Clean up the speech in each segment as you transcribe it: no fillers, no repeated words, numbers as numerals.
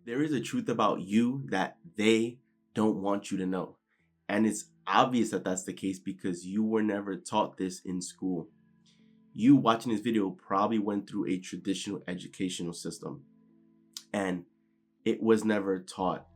There is a truth about you that they don't want you to know. And it's obvious that that's the case because you were never taught this in school. You watching this video probably went through a traditional educational system and it was never taught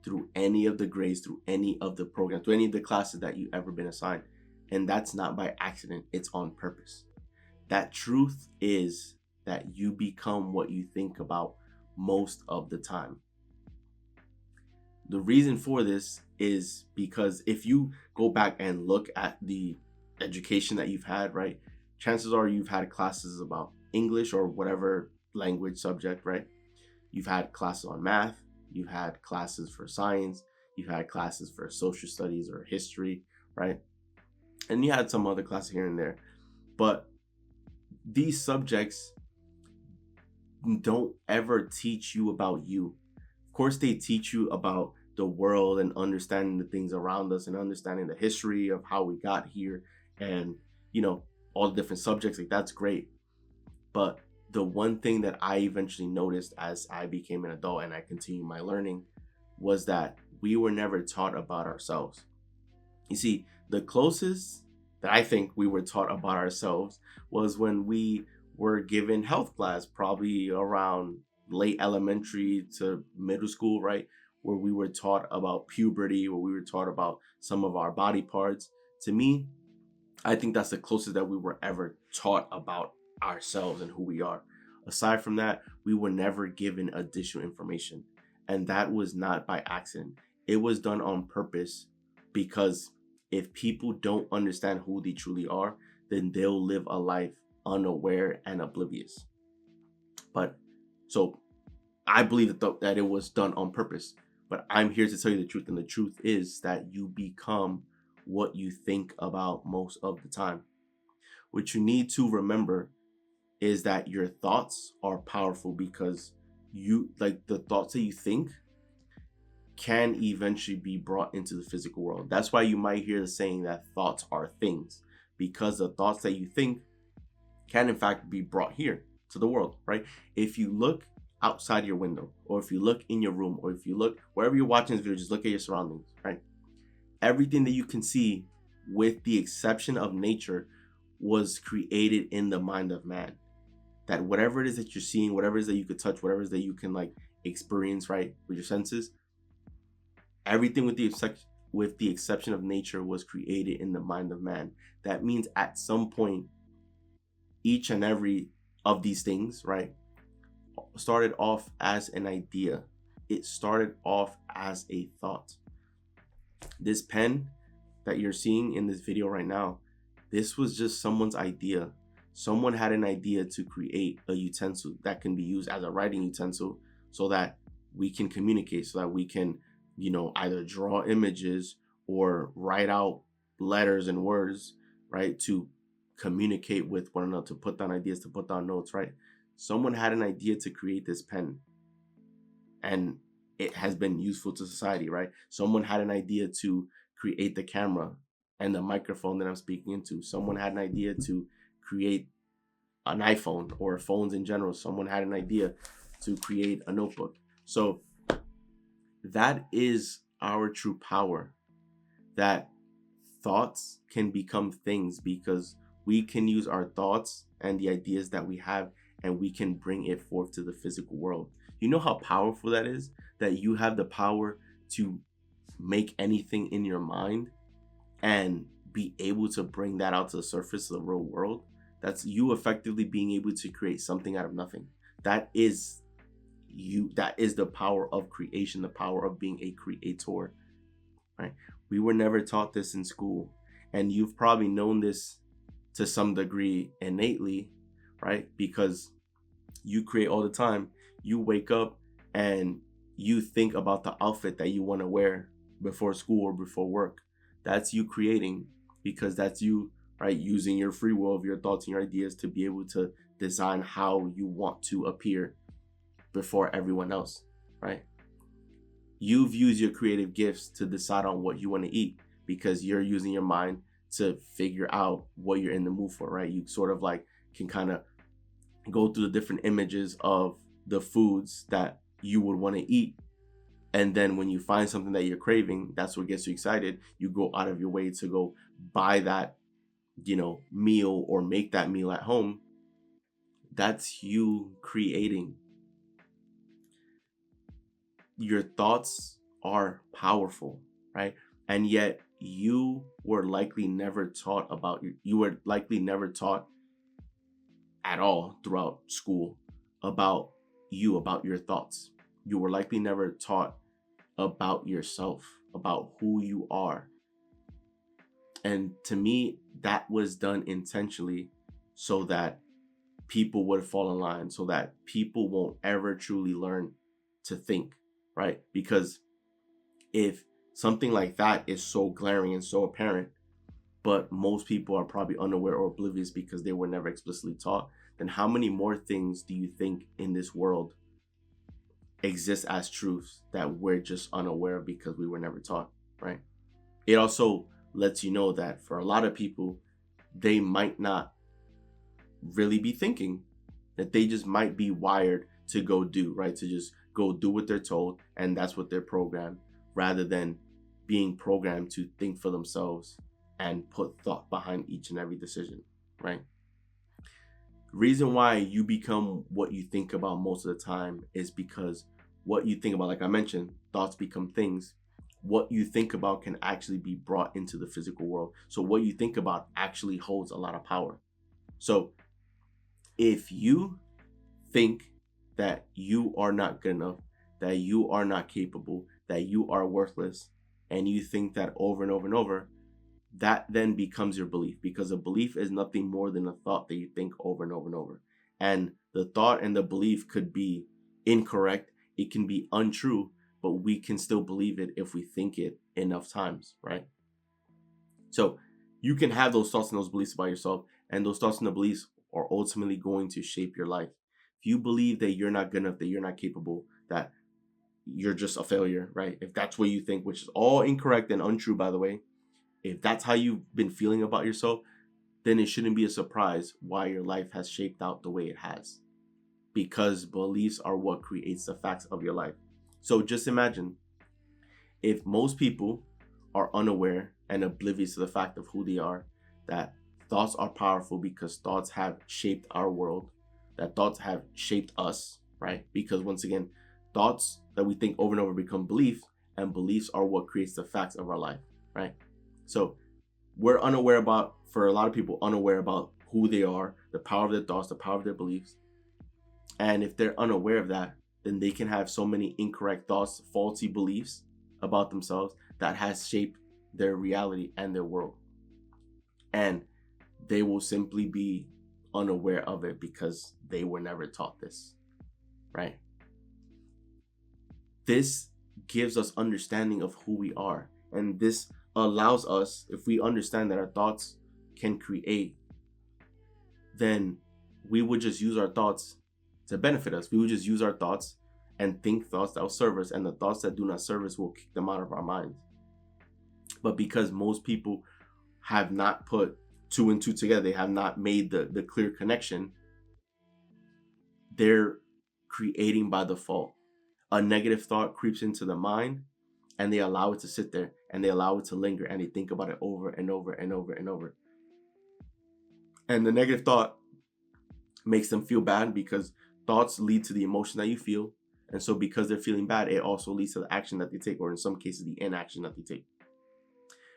through any of the grades, through any of the programs, through any of the classes that you ever been assigned. And that's not by accident, it's on purpose. That truth is that you become what you think about most of the time. The reason for this is because if you go back and look at the education that you've had, right? Chances are you've had classes about English or whatever language subject, right? You've had classes on math, you've had classes for science, you've had classes for social studies or history, right? And you had some other classes here and there. But these subjects don't ever teach you about you. Of course, they teach you about the world and understanding the things around us and understanding the history of how we got here and, all the different subjects. Like, that's great. But the one thing that I eventually noticed as I became an adult and I continued my learning was that we were never taught about ourselves. You see, the closest that I think we were taught about ourselves was when we were given health class, probably around late elementary to middle school, right? Where we were taught about puberty, where we were taught about some of our body parts. To me, I think that's the closest that we were ever taught about ourselves and who we are. Aside from that, we were never given additional information. And that was not by accident. It was done on purpose because if people don't understand who they truly are, then they'll live a life unaware and oblivious. But so I believe that it was done on purpose. But I'm here to tell you the truth. And the truth is that you become what you think about most of the time. What you need to remember is that your thoughts are powerful because the thoughts that you think can eventually be brought into the physical world. That's why you might hear the saying that thoughts are things, because the thoughts that you think can in fact be brought here to the world, right? If you look outside your window, or if you look in your room, or if you look wherever you're watching this video, just look at your surroundings, right? Everything that you can see, with the exception of nature, was created in the mind of man. That whatever it is that you're seeing, whatever it is that you could touch, whatever it is that you can experience, right, with your senses, everything with the exception of nature was created in the mind of man. That means at some point, each and every of these things, right, started off as an idea. It started off as a thought. This pen that you're seeing in this video right now, this was just someone's idea. Someone had an idea to create a utensil that can be used as a writing utensil so that we can communicate, so that we can, either draw images or write out letters and words, right, to communicate with one another, to put down ideas, to put down notes, right? Someone had an idea to create this pen, and it has been useful to society, right? Someone had an idea to create the camera and the microphone that I'm speaking into. Someone had an idea to create an iPhone or phones in general. Someone had an idea to create a notebook. So that is our true power, that thoughts can become things because we can use our thoughts and the ideas that we have, and we can bring it forth to the physical world. You know how powerful that is? That you have the power to make anything in your mind and be able to bring that out to the surface of the real world. That's you effectively being able to create something out of nothing. That is you. That is the power of creation, the power of being a creator, right? We were never taught this in school, and you've probably known this to some degree innately, right? Because you create all the time. You wake up and you think about the outfit that you want to wear before school or before work. That's you creating, because that's you, right, using your free will of your thoughts and your ideas to be able to design how you want to appear before everyone else, right? You've used your creative gifts to decide on what you want to eat because you're using your mind to figure out what you're in the mood for, right? You sort of can kind of go through the different images of the foods that you would want to eat. And then when you find something that you're craving, that's what gets you excited. You go out of your way to go buy that, meal or make that meal at home. That's you creating. Your thoughts are powerful, right? And yet you were likely never taught at all throughout school about your thoughts. You were likely never taught about yourself, about who you are. And to me, that was done intentionally so that people would fall in line, so that people won't ever truly learn to think, right? Because if something like that is so glaring and so apparent, but most people are probably unaware or oblivious because they were never explicitly taught, then how many more things do you think in this world exist as truths that we're just unaware of because we were never taught, right? It also lets you know that for a lot of people, they might not really be thinking, that they just might be wired to go do, right? To just go do what they're told, and that's what they're programmed, rather than being programmed to think for themselves and put thought behind each and every decision, right? Reason why you become what you think about most of the time is because what you think about, like I mentioned, thoughts become things. What you think about can actually be brought into the physical world. So what you think about actually holds a lot of power. So if you think that you are not good enough, that you are not capable, that you are worthless, and you think that over and over and over, that then becomes your belief, because a belief is nothing more than a thought that you think over and over and over. And the thought and the belief could be incorrect, it can be untrue, but we can still believe it if we think it enough times, right? So you can have those thoughts and those beliefs about yourself, and those thoughts and the beliefs are ultimately going to shape your life. If you believe that you're not good enough, that you're not capable, that you're just a failure, right? If that's what you think, which is all incorrect and untrue, by the way, if that's how you've been feeling about yourself, then it shouldn't be a surprise why your life has shaped out the way it has. Because beliefs are what creates the facts of your life. So just imagine if most people are unaware and oblivious to the fact of who they are, that thoughts are powerful because thoughts have shaped our world, that thoughts have shaped us, right? Because once again, thoughts that we think over and over become beliefs, and beliefs are what creates the facts of our life, right? So we're unaware about, for a lot of people, unaware about who they are, the power of their thoughts, the power of their beliefs. And if they're unaware of that, then they can have so many incorrect thoughts, faulty beliefs about themselves that has shaped their reality and their world. And they will simply be unaware of it because they were never taught this, right? This gives us understanding of who we are. And this allows us, if we understand that our thoughts can create, then we would just use our thoughts to benefit us. We would just use our thoughts and think thoughts that will serve us, and the thoughts that do not serve us will kick them out of our minds. But because most people have not put two and two together, they have not made the clear connection, they're creating by default. A negative thought creeps into the mind, and they allow it to sit there, and they allow it to linger, and they think about it over and over and over and over. And the negative thought makes them feel bad because thoughts lead to the emotion that you feel. And so because they're feeling bad, it also leads to the action that they take, or in some cases, the inaction that they take.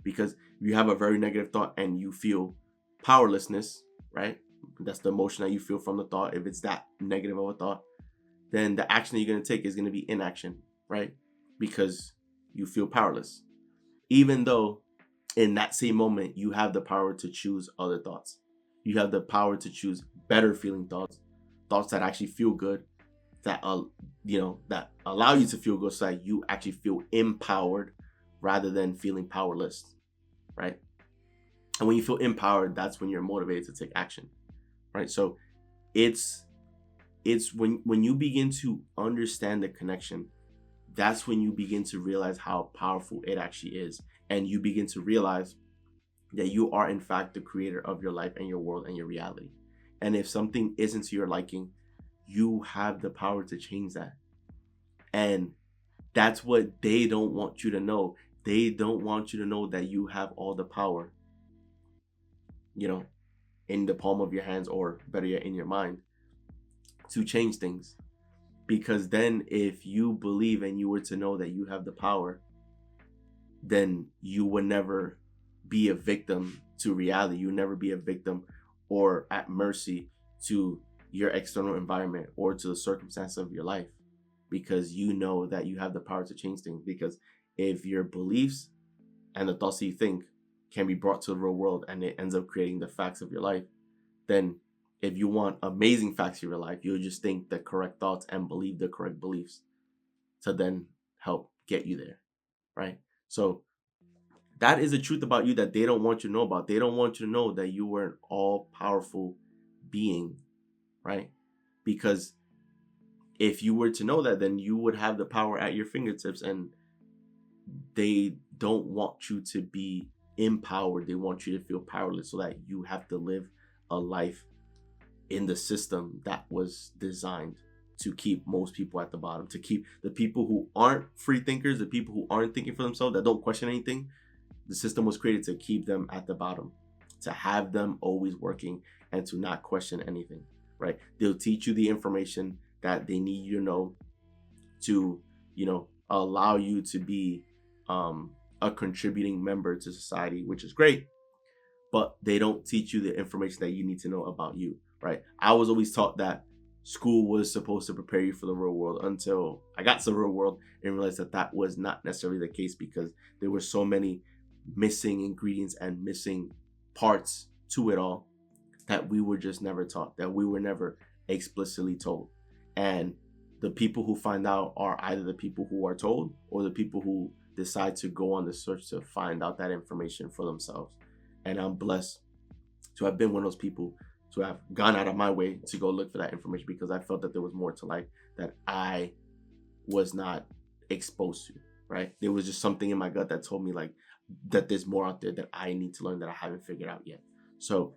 Because if you have a very negative thought and you feel powerlessness, right? That's the emotion that you feel from the thought. If it's that negative of a thought, then the action that you're going to take is going to be inaction, right? Because you feel powerless. Even though in that same moment, you have the power to choose other thoughts. You have the power to choose better feeling thoughts, thoughts that actually feel good, that that allow you to feel good, so that you actually feel empowered rather than feeling powerless, right? And when you feel empowered, that's when you're motivated to take action, right? So it's when you begin to understand the connection, that's when you begin to realize how powerful it actually is. And you begin to realize that you are in fact the creator of your life and your world and your reality. And if something isn't to your liking, you have the power to change that. And that's what they don't want you to know. They don't want you to know that you have all the power, you know, in the palm of your hands, or better yet, in your mind, to change things. Because then if you believe and you were to know that you have the power, then you would never be a victim to reality. You would never be a victim or at mercy to your external environment or to the circumstance of your life, because you know that you have the power to change things. Because if your beliefs and the thoughts that you think can be brought to the real world and it ends up creating the facts of your life, then if you want amazing facts of your life, you'll just think the correct thoughts and believe the correct beliefs to then help get you there, right? So that is the truth about you that they don't want you to know about. They don't want you to know that you were an all-powerful being, right? Because if you were to know that, then you would have the power at your fingertips, and they don't want you to be empowered. They want you to feel powerless so that you have to live a life in the system that was designed to keep most people at the bottom, to keep the people who aren't free thinkers, the people who aren't thinking for themselves, that don't question anything. The system was created to keep them at the bottom, to have them always working and to not question anything, right? They'll teach you the information that they need you to know to, allow you to be a contributing member to society, which is great, but they don't teach you the information that you need to know about you, right? I was always taught that school was supposed to prepare you for the real world, until I got to the real world and realized that that was not necessarily the case, because there were so many missing ingredients and missing parts to it all that we were just never taught, that we were never explicitly told. And the people who find out are either the people who are told or the people who decide to go on the search to find out that information for themselves. And I'm blessed to have been one of those people, to have gone out of my way to go look for that information, because I felt that there was more to life that I was not exposed to, right? There was just something in my gut that told me like that there's more out there that I need to learn that I haven't figured out yet. So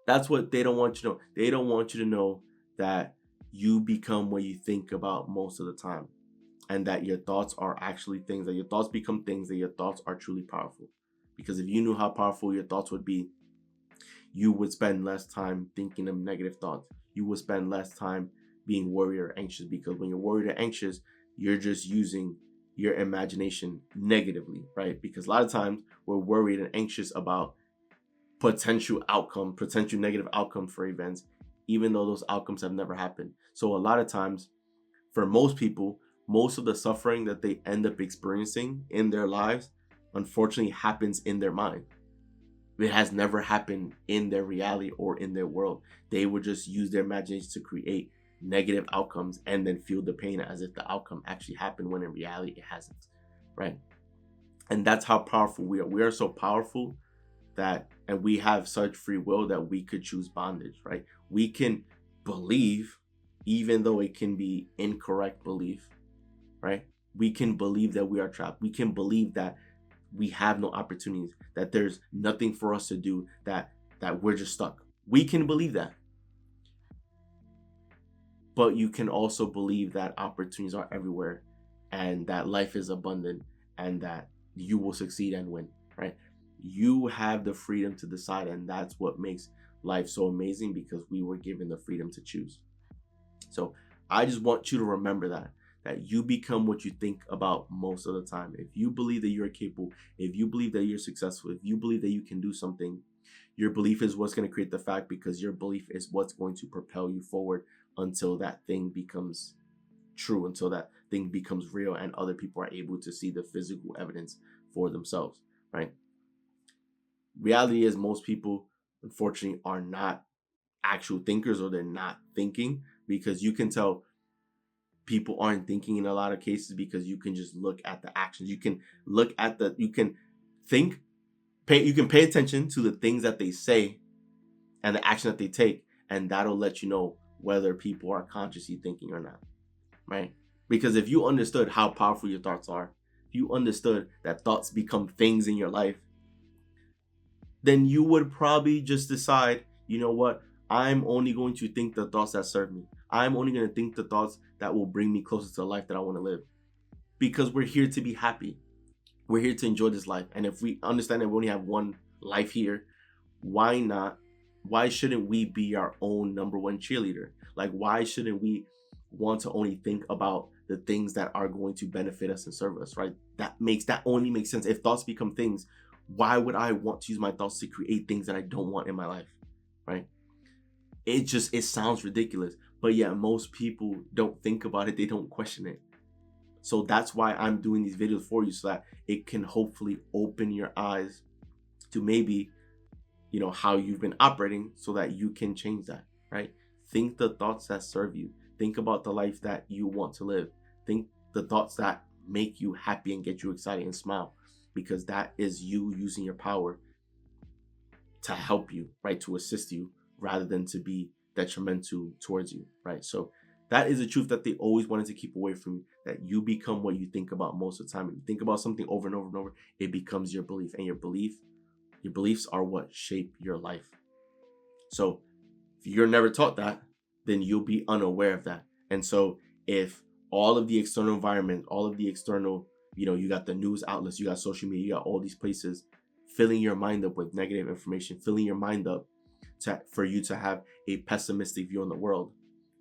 that's what they don't want you to know. They don't want you to know that you become what you think about most of the time, and that your thoughts are actually things, that your thoughts become things, that your thoughts are truly powerful. Because if you knew how powerful your thoughts would be, you would spend less time thinking of negative thoughts. You would spend less time being worried or anxious, because when you're worried or anxious, you're just using your imagination negatively, right? Because a lot of times we're worried and anxious about potential negative outcomes for events, even though those outcomes have never happened. So a lot of times, for most people, most of the suffering that they end up experiencing in their lives, unfortunately, happens in their mind. It has never happened in their reality or in their world. They would just use their imagination to create negative outcomes and then feel the pain as if the outcome actually happened, when in reality it hasn't, right? And that's how powerful we are. We are so powerful that, and we have such free will that we could choose bondage, right? We can believe, even though it can be incorrect belief, right? We can believe that we are trapped. We can believe that we have no opportunities, that there's nothing for us to do, that we're just stuck. We can believe that. But you can also believe that opportunities are everywhere, and that life is abundant, and that you will succeed and win, right? You have the freedom to decide, and that's what makes life so amazing, because we were given the freedom to choose. So I just want you to remember that you become what you think about most of the time. If you believe that you're capable, if you believe that you're successful, if you believe that you can do something, your belief is what's going to create the fact, because your belief is what's going to propel you forward until that thing becomes true, until that thing becomes real and other people are able to see the physical evidence for themselves, right? Reality is, most people, unfortunately, are not actual thinkers, or they're not thinking, because you can tell people aren't thinking in a lot of cases, because you can just look at the actions. You can look at you can pay attention to the things that they say and the action that they take, and that'll let you know whether people are consciously thinking or not, right? Because if you understood how powerful your thoughts are, if you understood that thoughts become things in your life, then you would probably just decide, you know what, I'm only going to think the thoughts that serve me. I'm only going to think the thoughts that will bring me closer to the life that I want to live. Because we're here to be happy. We're here to enjoy this life. And if we understand that we only have one life here, why not? Why shouldn't we be our own number one cheerleader? Like, why shouldn't we want to only think about the things that are going to benefit us and serve us, right? That only makes sense. If thoughts become things, why would I want to use my thoughts to create things that I don't want in my life, right? It sounds ridiculous, but yeah, most people don't think about it. They don't question it. So that's why I'm doing these videos for you, so that it can hopefully open your eyes to maybe, how you've been operating, so that you can change that, right? Think the thoughts that serve you. Think about the life that you want to live. Think the thoughts that make you happy and get you excited and smile, because that is you using your power to help you, right? To assist you rather than to be detrimental towards you, right? So that is the truth that they always wanted to keep away from you, that you become what you think about most of the time. If you think about something over and over and over, it becomes your belief, and your beliefs are what shape your life. So if you're never taught that, then you'll be unaware of that. And so if all of the external environment, all of the external, you got the news outlets, you got social media, you got all these places filling your mind up with negative information, filling your mind up for you to have a pessimistic view on the world,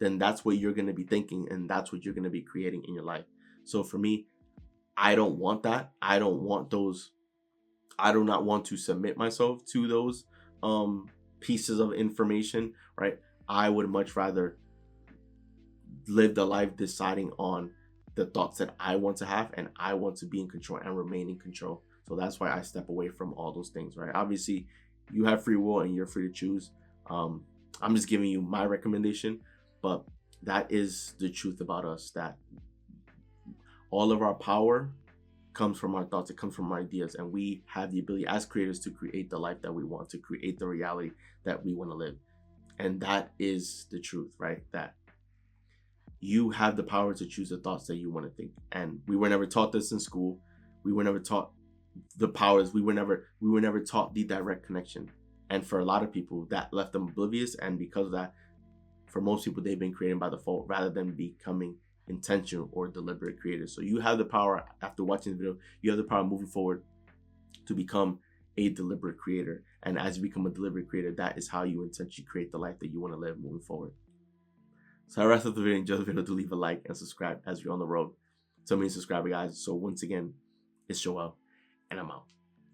then that's what you're going to be thinking, and that's what you're going to be creating in your life. So for me, I don't want that. I don't want those. I do not want to submit myself to those pieces of information, right? I would much rather live the life deciding on the thoughts that I want to have, and I want to be in control and remain in control. So that's why I step away from all those things, right? Obviously, you have free will and you're free to choose. I'm just giving you my recommendation, but that is the truth about us, that all of our power comes from our thoughts, it comes from our ideas, and we have the ability as creators to create the life that we want, to create the reality that we want to live. And that is the truth, right? That you have the power to choose the thoughts that you want to think. And we were never taught this in school. We were never taught the powers. We were never taught the direct connection. And for a lot of people, that left them oblivious. And because of that, for most people, they've been creating by default rather than becoming intentional or deliberate creators. So you have the power, after watching the video, you have the power moving forward to become a deliberate creator. And as you become a deliberate creator, that is how you intentionally create the life that you want to live moving forward. So I rest of the video. Enjoy the video. To leave a like and subscribe as you're on the road to me subscriber, guys. So once again, it's Joel, and I'm out.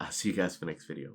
I'll see you guys for the next video.